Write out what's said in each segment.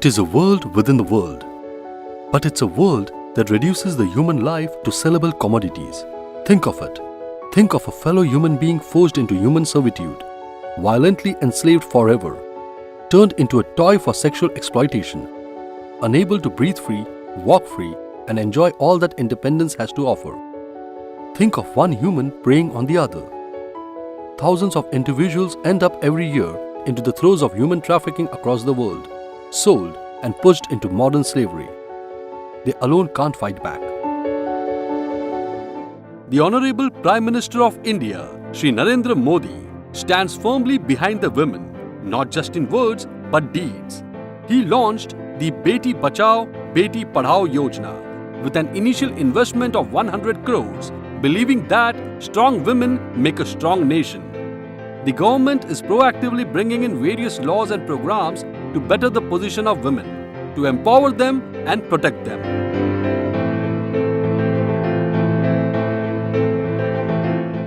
It is a world within the world, but it's a world that reduces the human life to sellable commodities. Think of it. Think of a fellow human being forced into human servitude, violently enslaved forever, turned into a toy for sexual exploitation, unable to breathe free, walk free, and enjoy all that independence has to offer. Think of one human preying on the other. Thousands of individuals end up every year into the throes of human trafficking across the world, sold and pushed into modern slavery. They alone can't fight back. The Honorable Prime Minister of India, Shri Narendra Modi, stands firmly behind the women, not just in words but deeds. He launched the Beti Bachao, Beti Padhao Yojana with an initial investment of 100 crores, believing that strong women make a strong nation. The government is proactively bringing in various laws and programs to better the position of women, to empower them and protect them.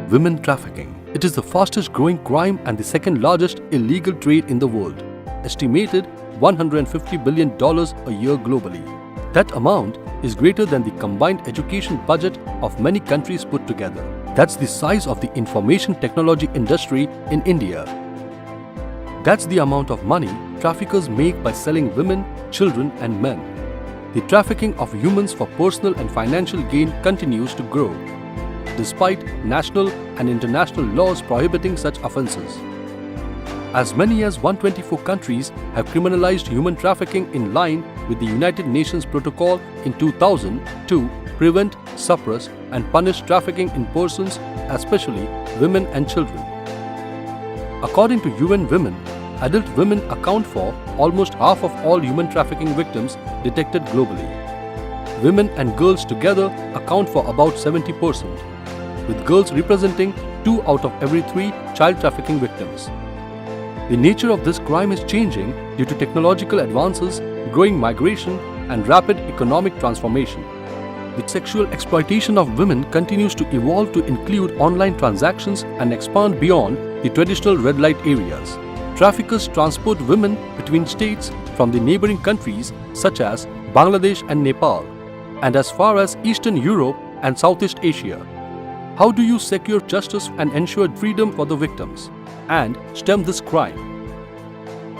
Women trafficking. It is the fastest growing crime and the second largest illegal trade in the world, estimated $150 billion a year globally. That amount is greater than the combined education budget of many countries put together. That's the size of the information technology industry in India. That's the amount of money traffickers make by selling women, children, and men. The trafficking of humans for personal and financial gain continues to grow, despite national and international laws prohibiting such offences. As many as 124 countries have criminalized human trafficking in line with the United Nations Protocol in 2000 to prevent, suppress, and punish trafficking in persons, especially women and children. According to UN Women, adult women account for almost half of all human trafficking victims detected globally. Women and girls together account for about 70%, with girls representing 2 out of every 3 child trafficking victims. The nature of this crime is changing due to technological advances, growing migration, and rapid economic transformation. The sexual exploitation of women continues to evolve to include online transactions and expand beyond the traditional red light areas. Traffickers transport women between states from the neighboring countries such as Bangladesh and Nepal, and as far as Eastern Europe and Southeast Asia. How do you secure justice and ensure freedom for the victims and stem this crime?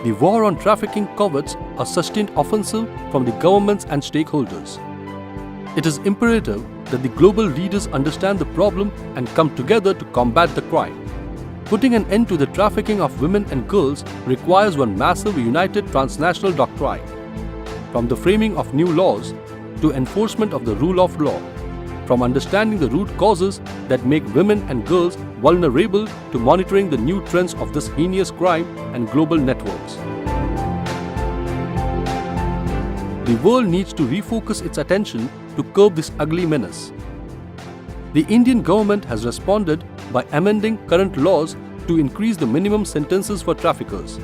The war on trafficking covets a sustained offensive from the governments and stakeholders. It is imperative that the global leaders understand the problem and come together to combat the crime. Putting an end to the trafficking of women and girls requires one massive united transnational doctrine, from the framing of new laws to enforcement of the rule of law, from understanding the root causes that make women and girls vulnerable to monitoring the new trends of this heinous crime and global networks. The world needs to refocus its attention to curb this ugly menace. The Indian government has responded by amending current laws to increase the minimum sentences for traffickers,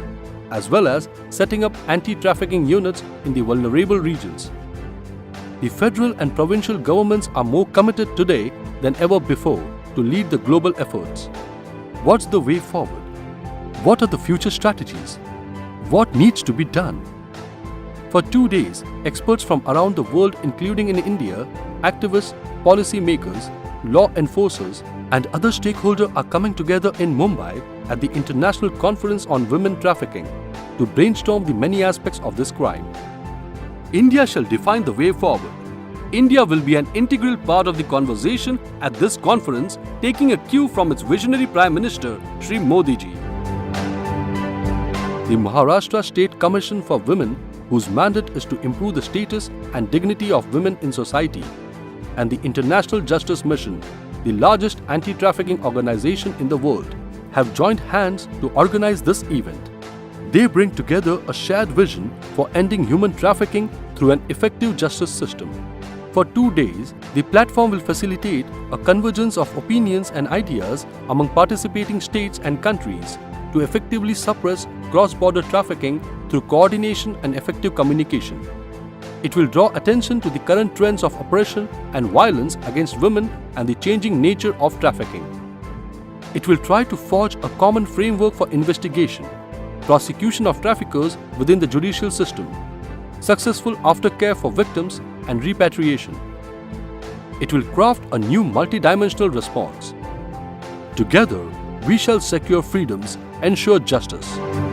as well as setting up anti-trafficking units in the vulnerable regions. The federal and provincial governments are more committed today than ever before to lead the global efforts. What's the way forward? What are the future strategies? What needs to be done? For 2 days, experts from around the world, including in India, activists, policy makers, law enforcers, and other stakeholders are coming together in Mumbai at the International Conference on Women Trafficking to brainstorm the many aspects of this crime. India shall define the way forward. India will be an integral part of the conversation at this conference, taking a cue from its visionary Prime Minister, Shri Modi ji. The Maharashtra State Commission for Women, whose mandate is to improve the status and dignity of women in society, and the International Justice Mission, the largest anti-trafficking organization in the world, have joined hands to organize this event. They bring together a shared vision for ending human trafficking through an effective justice system. For 2 days, the platform will facilitate a convergence of opinions and ideas among participating states and countries to effectively suppress cross-border trafficking through coordination and effective communication. It will draw attention to the current trends of oppression and violence against women and the changing nature of trafficking. It will try to forge a common framework for investigation, prosecution of traffickers within the judicial system, successful aftercare for victims, and repatriation. It will craft a new multidimensional response. Together, we shall secure freedoms, ensure justice.